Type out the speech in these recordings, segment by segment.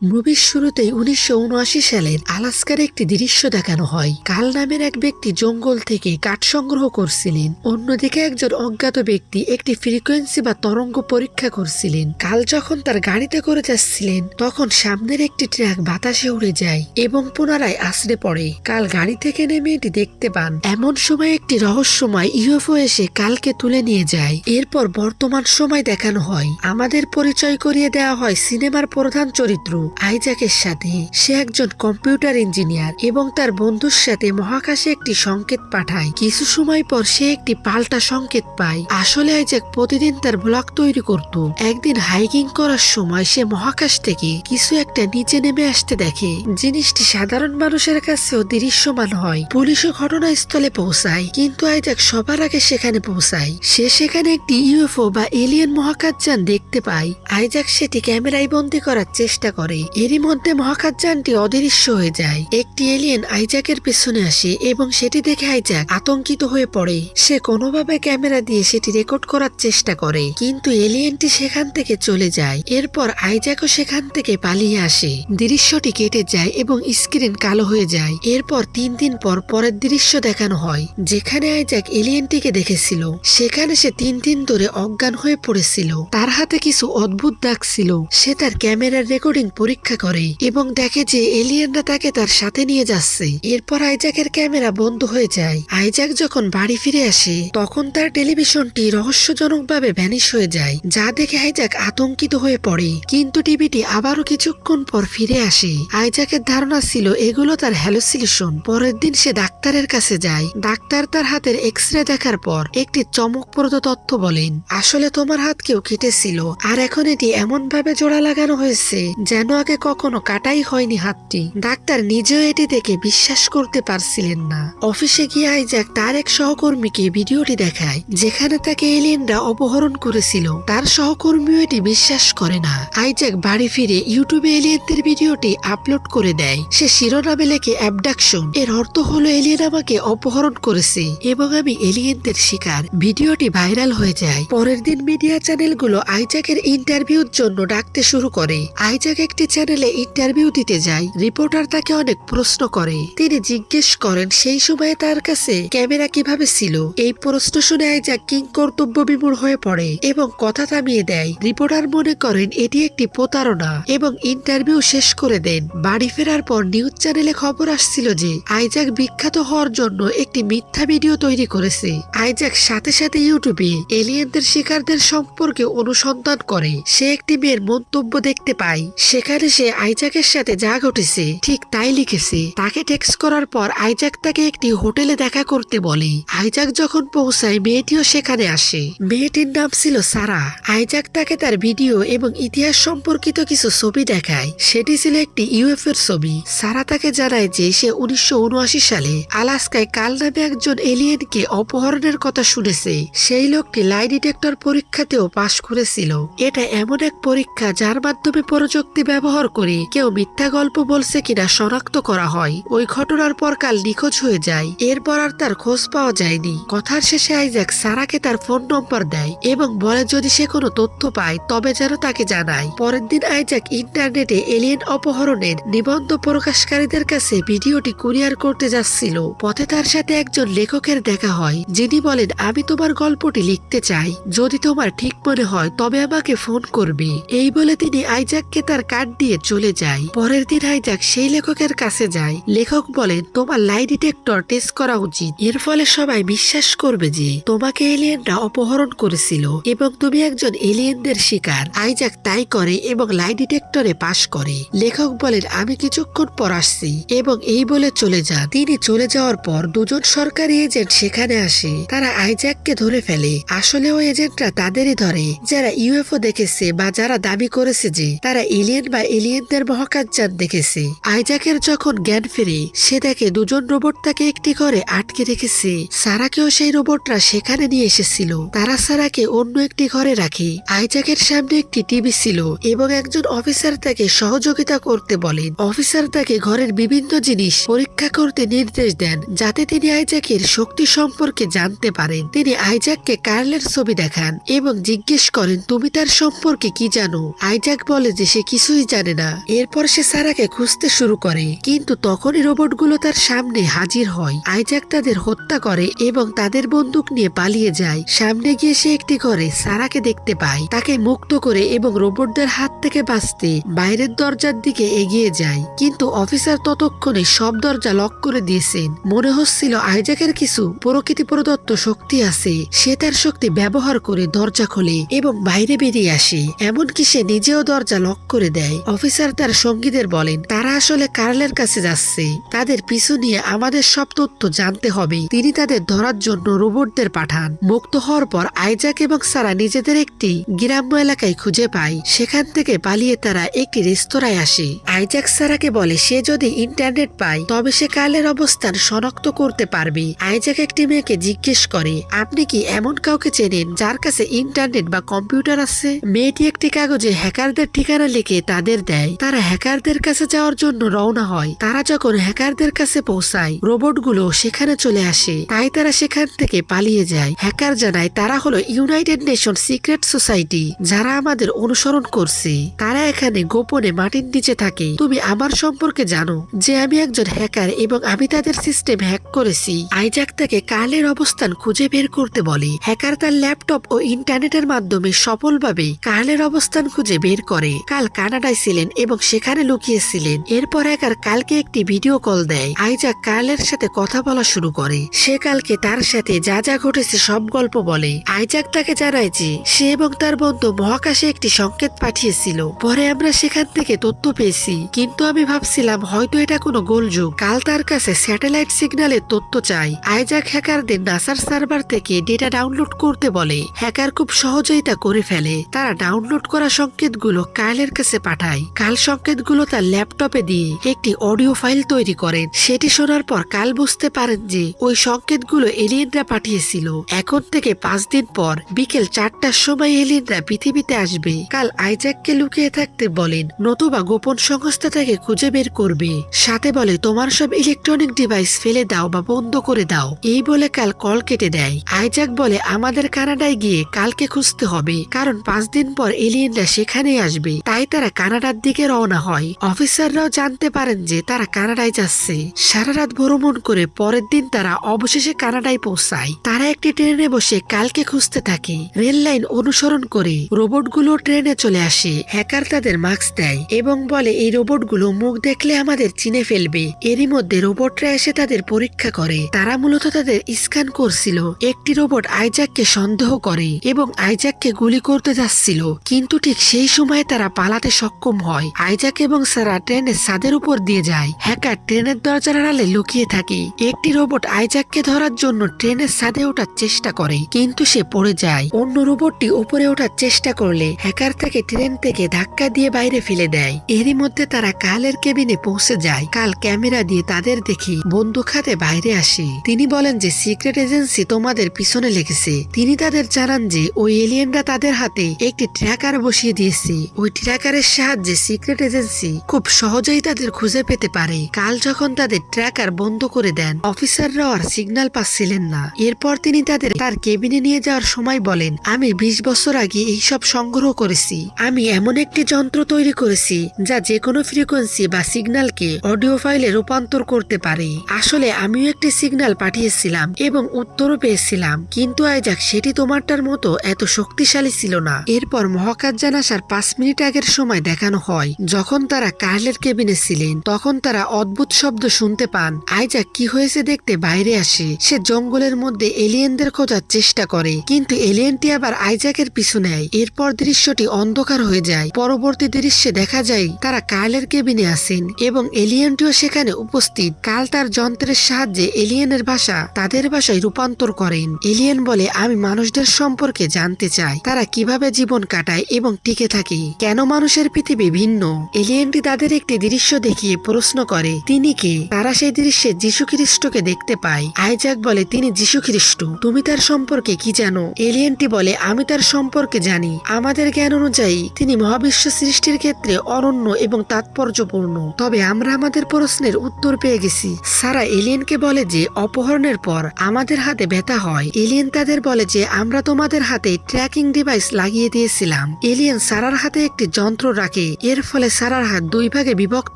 মুভির শুরুতেই 1979 সালের আলাস্কার একটি দৃশ্য দেখানো হয়। কাল নামের এক ব্যক্তি জঙ্গল থেকে কাঠ সংগ্রহ করছিলেন, অন্যদিকে একজন অজ্ঞাত ব্যক্তি একটি ফ্রিকোয়েন্সি বা তরঙ্গ পরীক্ষা করছিলেন। কাল যখন তার গাড়িতে করে যাচ্ছিলেন তখন সামনের একটি ট্রাক বাতাসে উড়ে যায় এবং পুনরায় আছড়ে পড়ে। কাল গাড়ি থেকে নেমে এটি দেখতে পান। এমন সময় একটি রহস্যময় ইউএফও এসে কালকে তুলে নিয়ে যায়। এরপর বর্তমান সময় দেখানো হয়। আমাদের পরিচয় করিয়ে দেওয়া হয় সিনেমার প্রধান চরিত্র আইজ্যাকের সাথে। সে একজন কম্পিউটার ইঞ্জিনিয়ার এবং তার বন্ধুর সাথে মহাকাশে একটি সংকেত পাঠায়। কিছু সময় পর সে একটি পাল্টা সংকেত পায়। আসলে আইজ্যাক প্রতিদিন তার ব্লগ তৈরি করত। একদিন হাইকিং করার সময় সে মহাকাশ থেকে কিছু একটা নিচে নেমে আসতে দেখে। জিনিসটি সাধারণ মানুষের কাছেও দৃশ্যমান হয়। পুলিশও ঘটনাস্থলে পৌঁছায়, কিন্তু আইজ্যাক সবার আগে সেখানে পৌঁছায়। সে সেখানে একটি ইউএফও বা এলিয়েন মহাকাশযান দেখতে পায়। আইজ্যাক সেটি ক্যামেরায় বন্দি করার চেষ্টা করে। এরই মধ্যে মহাকাশযানটি অদৃশ্য হয়ে যায়। একটি এলিয়েন আইজ্যাকের পেছনে আসে এবং সেটি দেখে আইজ্যাক আতঙ্কিত হয়ে পড়ে। সে কোনোভাবে ক্যামেরা দিয়ে সেটি রেকর্ড করার চেষ্টা করে, কিন্তু এলিয়েনটি সেখান থেকে চলে যায়। এরপর আইজ্যাকও সেখান থেকে পালিয়ে আসে। দৃশ্যটি কেটে যায় এবং স্ক্রিন কালো হয়ে যায়। এরপর 3 দিন পর পরের দৃশ্য দেখানো হয়, যেখানে আইজ্যাক এলিয়েনটিকে দেখেছিল। সেখানে সে 3 দিন ধরে অজ্ঞান হয়ে পড়েছিল। তার হাতে কিছু অদ্ভুত দাগ ছিল। সে তার ক্যামেরার রেকর্ডিং পরীক্ষা করে এবং দেখে যে এলিয়েনরা তাকে তার সাথে নিয়ে যাচ্ছে। এরপর আইজ্যাকের ক্যামেরা বন্ধ হয়ে যায়। আইজ্যাক যখন বাড়ি ফিরে আসে তখন তার টেলিভিশনটি রহস্যজনকভাবে ভ্যানিশ হয়ে যায়, যা দেখে আইজ্যাক আতঙ্কিত হয়ে পড়ে। কিন্তু টিভিটি আবারও কিছুক্ষণ পর ফিরে আসে। আইজ্যাকের ধারণা ছিল এগুলো তার হ্যালুসিনেশন। পরের দিন সে ডাক্তারের কাছে যায়। ডাক্তার তার হাতের এক্স-রে দেখার পর একটি চমকপ্রদ তথ্য বলেন, আসলে তোমার হাত কেউ কেটেছিল, আর এখন এটি এমন ভাবে জোড়া লাগানো হয়েছে যেন আগে কখনো কাটাই হয়নি হাতটি। ডাক্তার নিজেও এটি দেখে বিশ্বাস করতে পারছিলেন না। অফিসে গিয়ে আইজ্যাক তার এক সহকর্মীকে ভিডিওটি দেখায়, যেখানে তাকে এলিয়েনরা অপহরণ করেছিল। তার সহকর্মীও এটি বিশ্বাস করে না। আইজ্যাক বাড়ি ফিরে ইউটিউবে এলিয়েনদের ভিডিওটি আপলোড করে দেয়। সে শিরোনামে লেখে অ্যাবডাকশন। এর অর্থ হলো এলিয়েন আমাকে অপহরণ করেছে এবং আমি এলিয়েনদের শিকার। ভিডিওটি ভাইরাল হয়ে যায়। পরের দিন মিডিয়া চ্যানেলগুলো আইজ্যাকের ইন্টারভিউর জন্য ডাকতে শুরু করে। আইজ্যাক একটি চ্যানেলে ইন্টারভিউ দিতে যায়। রিপোর্টার তাকে অনেক প্রশ্ন করে। তিনি জিজ্ঞেস করেন সেই সময়ে তার কাছে ক্যামেরা কিভাবে ছিল। এই প্রশ্ন শুনে আইজ্যাক কিং কর্তব্য বিমূঢ় হয়ে পড়ে এবং কথা থামিয়ে দেয়। রিপোর্টার মনে করেন এটি একটি প্রতারণা এবং ইন্টারভিউ শেষ করে দেন। বাড়ি ফেরার পর নিউজ চ্যানেলে খবর আসছিল যে আইজ্যাক বিখ্যাত হওয়ার জন্য একটি মিথ্যা ভিডিও তৈরি করেছে। আইজ্যাক সাথে সাথে ইউটিউবে এলিয়েনদের শিকারদের সম্পর্কে অনুসন্ধান করে। সে একটি মেয়ের মন্তব্য দেখতে পায়। সেখানে সে আইজ্যাকের সাথে যা ঘটেছে ঠিক তাই লিখেছে। তাকে টেক্সট করার পর আইজ্যাক তাকে একটি হোটেলে দেখা করতে বলে। আইজ্যাক যখন পৌঁছায় মেয়েটিও সেখানে আসে। মেয়েটির নাম ছিল সারা। আইজ্যাক তাকে তার ভিডিও এবং ইতিহাস সম্পর্কিত কিছু ছবি দেখায়। সেটি ছিল একটি ইউএফওর ছবি। সারা তাকে জানায় যে সে 1979 সালে আলাস্কায় কাল নামে একজন এলিয়েনকে অপহরণের কথা শুনেছে। সেই লোকটি লাই ডিটেক্টর পরীক্ষাতেও পাশ করেছিল। এটা এমন এক পরীক্ষা যার মাধ্যমে প্রযুক্তি ব্যবহার করে কেউ মিথ্যা গল্প বলছে কিনা শনাক্ত করা হয়। ওই ঘটনার পর কাল নিখোঁজ হয়ে যায়। এরপর আর তার খোঁজ পাওয়া যায়নি। কথার শেষে আইজ্যাক সারাকে তার ফোন নম্বর দেয় এবং বলে যদি সে কোনো তথ্য পায় তবে যেন তাকে জানায়। পরের দিন আইজ্যাক ইন্টারনেটে এলিয়েন অপহরণের নিবন্ধ প্রকাশকারীদের কাছে ভিডিওটি কুরিয়ার করতে যাচ্ছিল। পথে তার সাথে একজন লেখকের দেখা হয়, যিনি বলেন আমি তোমার গল্পটি লিখতে চাই। যদি তোমার ঠিক মনে হয় তবে আমাকে ফোন করবে। এই বলে তিনি আইজ্যাককে তার কার্ড দিয়ে চলে যায়। পরের দিন আইজ্যাক সেই লেখকের কাছে যায়। লেখক বলেন তোমার লাই ডিটেক্টর টেস্ট করা উচিত। এর ফলে সবাই বিশ্বাস করবে যে তোমাকে এলিয়েনরা অপহরণ করেছিল এবং তুমি একজন এলিয়েনদের শিকার। আইজ্যাক তাই করে এবং লাই ডিটেক্টরে পাশ করে। লেখক বলেন আমি কিছুক্ষণ পর আসছি এবং এই বলে চলে যান। তিনি চলে যাওয়ার পর দুজন সরকারি এজেন্ট সেখানে আসে। তারা আইজ্যাককে ধরে ফেলে। আসলে ওই এজেন্টরা তাদেরই ধরে যারা ইউএফও দেখেছে বা যারা দাবি করেছে যে তারা এলিয়েন বা এলিয়েনদের মহাকাশযান দেখেছে। আইজ্যাকের যখন জ্ঞান ফিরে সে দেখে দুজন রোবট তাকে একটি ঘরে আটকে রেখেছে। সারাকেও সেই রোবটরা সেখানে নিয়ে এসেছিল। তারা সারাকে অন্য একটি ঘরে রাখে। আইজ্যাকের সামনে একটি টিভি ছিল এবং একজন অফিসার তাকে সহযোগিতা করতে বলেন। অফিসার তাকে ঘরের বিভিন্ন জিনিস পরীক্ষা করতে নির্দেশ দেন যাতে তিনি আইজ্যাকের শক্তি সম্পর্কে জানতে পারেন। তিনি আইজ্যাককে কার্লের ছবি দেখান এবং জিজ্ঞেস করেন তুমি তার সম্পর্কে কি জানো। আইজ্যাক বলে যে সে কিছুই জানে না। এরপর সে সারাকে খুঁজতে শুরু করে, কিন্তু তখনই রোবটগুলো তার সামনে হাজির হয়। আইজাক তাদের হত্যা করে এবং তাদের বন্দুক নিয়ে পালিয়ে যায়। সামনে গিয়ে সে একটি ঘরে সারাকে দেখতে পায়, তাকে মুক্ত করে এবং রোবটদের হাত থেকে বাঁচতে বাইরের দরজার দিকে এগিয়ে যায়। কিন্তু অফিসার ততক্ষণে সব দরজা লক করে দিয়েছেন। মনে হচ্ছিল আইজাকের কিছু প্রকৃতি প্রদত্ত শক্তি আছে। সে তার শক্তি ব্যবহার করে দরজা খোলে এবং বাইরে বেরিয়ে আসে। এমনকি সে নিজেও দরজা লক করে দেয়। অফিসার তার সঙ্গীদের বলেন তারা আসলে কার্লের কাছে যাচ্ছে, তাদের পিছু নিয়ে আমাদের সব তথ্য জানতে হবে। তিনি তাদের ধরার জন্য রোবটদের পাঠান। মুক্ত হওয়ার পর আইজাক এবং সারা নিজেদের একটি গ্রাম্য এলাকায় খুঁজে পায়। সেখান থেকে পালিয়ে তারা একটি রেস্তোরাঁয় আসে। আইজাক সারাকে বলে সে যদি ইন্টারনেট পায় তবে সে কার্লের অবস্থান শনাক্ত করতে পারবে। আইজাক একটি মেয়েকে জিজ্ঞেস করে, আপনি কি এমন কাউকে চেনেন যার কাছে ইন্টারনেট বা কম্পিউটার আছে? মেয়েটি একটি কাগজে হ্যাকারদের ঠিকানা লিখে তাদের দেয়। তারা হ্যাকারদের কাছে যাওয়ার জন্য রওনা হয়। তারা যখন হ্যাকারদের কাছে পৌঁছায় রোবটগুলো সেখানে চলে আসে, তাই তারা সেখান থেকে পালিয়ে যায়। হ্যাকার জানায় তারা হলো ইউনাইটেড নেশন সিক্রেট সোসাইটি, যারা আমাদের অনুসরণ করছে। তারা এখানে গোপনে মাটির নিচে থাকে। তুমি আমার সম্পর্কে জানো যে আমি একজন হ্যাকার এবং আমি তাদের সিস্টেম হ্যাক করেছি। আইজাক তাকে কার্লের অবস্থান খুঁজে বের করতে বলে। হ্যাকার তার ল্যাপটপ ও ইন্টারনেটের মাধ্যমে সফলভাবে কার্লের অবস্থান খুঁজে বের করে। কাল কানাডায় ছিলেন এবং সেখানে লুকিয়েছিলেন। এরপর হ্যাকার কালকে একটি ভিডিও কল দেয়। আইজাক কার্লের সাথে কথা বলা শুরু করে। সে কালকে তার সাথে যা যা ঘটেছে সব গল্প বলে। আইজাক তাকে জানায় যে সে এবং তার বন্ধু মহাকাশে একটি সংকেত পাঠিয়েছিল। পরে আমরা সেখান থেকে তথ্য পেয়েছি, কিন্তু আমি ভাবছিলাম হয়তো এটা কোনো গোলযোগ। কাল তার কাছে স্যাটেলাইট সিগন্যালের তথ্য চাই। আইজাক হ্যাকারদের নাসার সার্ভার থেকে ডেটা ডাউনলোড করতে বলে। হ্যাকার খুব সহজেই তা করে ফেলে। তারা ডাউনলোড করা সংকেতগুলো কার্লের কাছে পাঠায়। কাল সংকেতগুলো তার ল্যাপটপে দিয়ে একটি অডিও ফাইল তৈরি করেন। সেটি শোনার পর কাল বুঝতে পারেন যে ওই সংকেতগুলো এলিয়েনরা পাঠিয়েছিল। এখন থেকে 5 দিন পর বিকেল 4টার সময় এলিয়েনরা পৃথিবীতে আসবে। কাল আইজাককে লুকিয়ে থাকতে বলেন, নতুবা গোপন সংস্থা তাকে খুঁজে বের করবে। সাথে বলে তোমার সব ইলেকট্রনিক ডিভাইস ফেলে দাও বা বন্ধ করে দাও। এই বলে কাল কল কেটে দেয়। আইজাক বলে আমাদের কানাডায় গিয়ে কালকে খুঁজতে হবে, কারণ 5 দিন পর এলিয়েনরা সেখানেই আসবে। তাই তারা কানাডার দিকে রওনা হয়। অফিসাররাও জানতে পারেন যে তারা কানাডায় যাচ্ছে। সারা রাত ভ্রমণ করে পরের দিন তারা অবশেষে কানাডায় পৌঁছায়। তারা একটি ট্রেনে বসে কালকে খুঁজতে থাকে। রেল লাইন অনুসরণ করে রোবটগুলো ট্রেনে চলে আসে। হ্যাকার তাদের মাস্ক দেয় এবং বলে এই রোবটগুলো মুখ দেখলে আমাদের চিনে ফেলবে। এরই মধ্যে রোবটরা এসে তাদের পরীক্ষা করে। তারা মূলত তাদের স্ক্যান করছিল। একটি রোবট আইজাককে সন্দেহ করে এবং আইজাককে গুলি করতে যাচ্ছিল, কিন্তু ঠিক সেই সময় তারা পালাতে সক্ষম হয়। আইজাক এবং সারা ট্রেনের ছাদের উপর দিয়ে যায়। হ্যাকার ট্রেনের দরজার আড়ালে লুকিয়ে থাকে। একটি রোবট আইজাককে ধরার জন্য ট্রেনের ছাদে ওঠার চেষ্টা করে, কিন্তু সে পড়ে যায়। অন্য রোবটটি উপরে ওঠার চেষ্টা করলে হ্যাকার তাকে ট্রেন থেকে ধাক্কা দিয়ে বাইরে ফেলে দেয়। এরই মধ্যে তারা কালের কেবিনে পৌঁছে যায়। কাল ক্যামেরা দিয়ে তাদের দেখে বন্দুক হাতে বাইরে আসে। তিনি বলেন যে সিক্রেট এজেন্সি তোমাদের পিছনে লেগেছে। তিনি তাদের জানান যে ওই এলিয়েনরা তাদের হাতে একটি ট্র্যাকার বসিয়ে দিয়েছে। ওই ট্র্যাকারের সাহায্যে সিক্রেট এজেন্সি খুব সহজেই তাদের খুঁজে পেতে পারে। কাল যখন তাদের ট্র্যাকার বন্ধ করে দেন, অফিসাররাও আর সিগন্যাল পাচ্ছিলেন না। এরপর তিনি তাদের তার কেবিনে নিয়ে যাওয়ার সময় বলেন, আমি 20 বছর আগে এইসব সংগ্রহ করেছি। আমি এমন একটি যন্ত্র তৈরি করেছি যা যে কোনো ফ্রিকোয়েন্সি বা সিগন্যালকে অডিও ফাইলে রূপান্তর করতে পারে। আসলে আমিও একটি সিগন্যাল পাঠিয়েছিলাম এবং উত্তরও পেয়েছিলাম, কিন্তু আইজাক সেটি তোমারটার মতো এত শক্তিশালী ছিল না। এরপর মহাকাশযান আসার 5 মিনিট আগের সময় দেখানো হয়। যখন তারা কার্লের কেবিনে ছিলেন তখন তারা অদ্ভুত শব্দ শুনতে পান। আইজাক কি হয়েছে দেখতে বাইরে আসে। সে জঙ্গলের মধ্যে এলিয়েনদের খোঁজার চেষ্টা করে, কিন্তু এলিয়েনটি আবার আইজাকের পিছু নেয়। এরপর দৃশ্যটি অন্ধকার হয়ে যায়। পরবর্তী দৃশ্যে দেখা যায় তারা কার্লের কেবিনে আসেন এবং এলিয়েনটিও সেখানে উপস্থিত। কাল তার যন্ত্রের সাহায্যে এলিয়েনের ভাষা তাদের ভাষায় রূপান্তর করেন। এলিয়েন বলে আমি মানুষদের সম্পর্কে জানতে চাই, তারা কিভাবে জীবন কাটায় এবং টিকে থাকে, কেন মানুষের পৃথিবী ভিন্ন। এলিয়েনটি তাদের একটি দৃশ্য দেখিয়ে প্রশ্ন করে তিনি কে। তারা সেই দৃশ্যে যীশু খ্রিস্টকে দেখতে পায়। আইজাক বলে তিনি যীশু খ্রিস্ট, তুমি তার সম্পর্কে কি জানো? এলিয়েনটি বলে আমি তার সম্পর্কে জানি। আমাদের জ্ঞান অনুযায়ী তিনি মহাবিশ্ব সৃষ্টির ক্ষেত্রে অনন্য এবং তাৎপর্যপূর্ণ। তবে আমরা আমাদের প্রশ্নের উত্তর পেয়ে গেছি। সারা এলিয়েনকে বলে যে অপহরণের পর আমাদের হাতে ব্যথা হয়। এলিয়েন তাদের বলে যে আমরা তোমাদের হাতে ট্র্যাকিং ডিভাইস লাগিয়ে দিয়েছিলাম। এলিয়েন সারার হাতে একটি যন্ত্র রাখে থাকে। এর ফলে সারার হাত দুই ভাগে বিভক্ত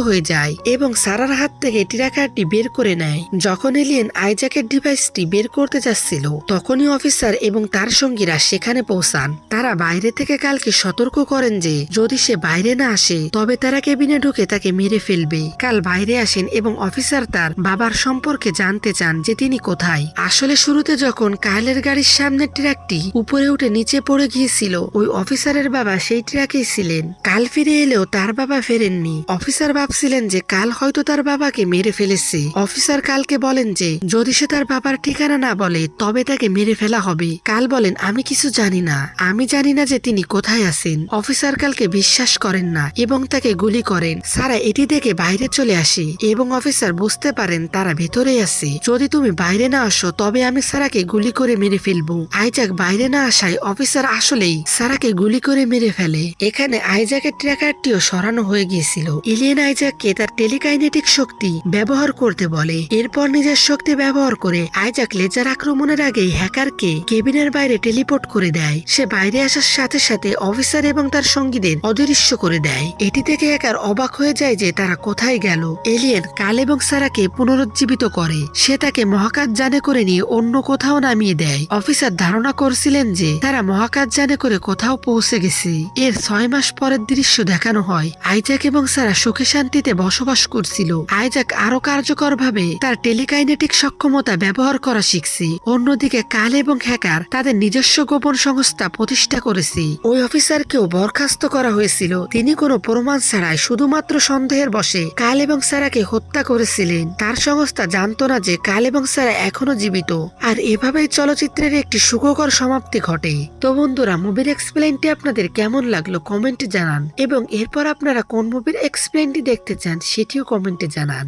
হয়ে যায় এবং সারার হাত থেকে ট্র্যাকারটি বের করে নেয়। যখন এলিয়েন আইজাকের ডিভাইসটি বের করতে যাচ্ছিল তখনই অফিসার এবং তার সঙ্গীরা সেখানে পৌঁছান। তারা বাইরে থেকে কালকে সতর্ক করেন যে যদি সে বাইরে না আসে তবে তারা কেবিনে ঢুকে তাকে মেরে ফেলবে। কাল বাইরে আসেন এবং অফিসার তার বাবার সম্পর্কে জানতে চান যে তিনি কোথায়। আসলে শুরুতে যখন কাইলের গাড়ির সামনের ট্রাকটি উপরে উঠে নিচে পড়ে গিয়েছিল ওই অফিসারের বাবা সেই ট্রাকেই ছিলেন। কাল ফিরে এলেও তার বাবা ফেরেননি। অফিসার ভাবছিলেন যে কাল হয়তো তার বাবাকে মেরে ফেলেছে। অফিসার কালকে বলেন যে যদি সে তার বাবার ঠিকানা না বলে তবে তাকে মেরে ফেলা হবে। কাল বলেন আমি কিছু জানি না, আমি জানি না যে তিনি কোথায় আছেন। অফিসার কালকে বিশ্বাস করেন না এবং তাকে গুলি করেন। সারা এটি দেখে বাইরে চলে আসে এবং অফিসার বুঝতে পারেন তারা ভেতরে আছে। যদি তুমি বাইরে না আসো তবে আমি সারাকে গুলি করে মেরে ফেলবো। আইজাক বাইরে না আসায় অফিসার আসলেই সারাকে গুলি করে মেরে ফেলে। এখানে আইজাকের ট্র্যাকারটিও সরানো হয়ে গিয়েছিল। এলিয়েন আইজাককে তার টেলিকাইনেটিক শক্তি ব্যবহার করতে বলে। এরপর নিজের শক্তি ব্যবহার করে আইজাক লেজার আক্রমণের আগেই হ্যাকারকে কেবিনের বাইরে টেলিপোর্ট করে দেয়। সে বাইরে আসার সাথে সাথে অফিসার এবং তার সঙ্গীদের অদৃশ্য করে দেয়। এটি থেকে হ্যাকার অবাক হয়ে যায় যে তারা কোথায় গেল। এলিয়েন কাল এবং সারাকে পুনরুজ্জীবিত করে। সে তাকে মহাকাশ যানে করে নিয়ে অন্য কোথাও নামিয়ে দেয়। অফিসার ধারণা করছিলেন যে তারা মহাকাশ যানে করে কোথাও পৌঁছে গেছে। এর 6 মাস পরের দৃশ্য দেখানো হয়। আইজাক এবং সারা সুখে শান্তিতে বসবাস করছিল। আইজাক আরো কার্যকরভাবে তার টেলিকাইনেটিক সক্ষমতা ব্যবহার করা শিখছে। অন্যদিকে কাল এবং হ্যাকার তাদের নিজস্ব গোপন সংস্থা প্রতিষ্ঠা করেছে। ওই অফিসারকেও বরখাস্ত করা হয়েছিল। তিনি কোনো প্রমাণ ছাড়াই শুধুমাত্র সন্দেহের বশে কাল এবং সারাকে হত্যা করেছিলেন। তার সংস্থা জানতো না যে কাল এবং সারা এখনো জীবিত। আর এভাবেই চলচ্চিত্রের একটি সুখকর সমাপ্তি ঘটে। তো বন্ধুরা, মুভির এক্সপ্লেইনটি আপনাদের কেমন লাগলো কমেন্টে জানান এবং এরপর আপনারা কোন মুভির এক্সপ্লেইনটি দেখতে চান সেটিও কমেন্টে জানান।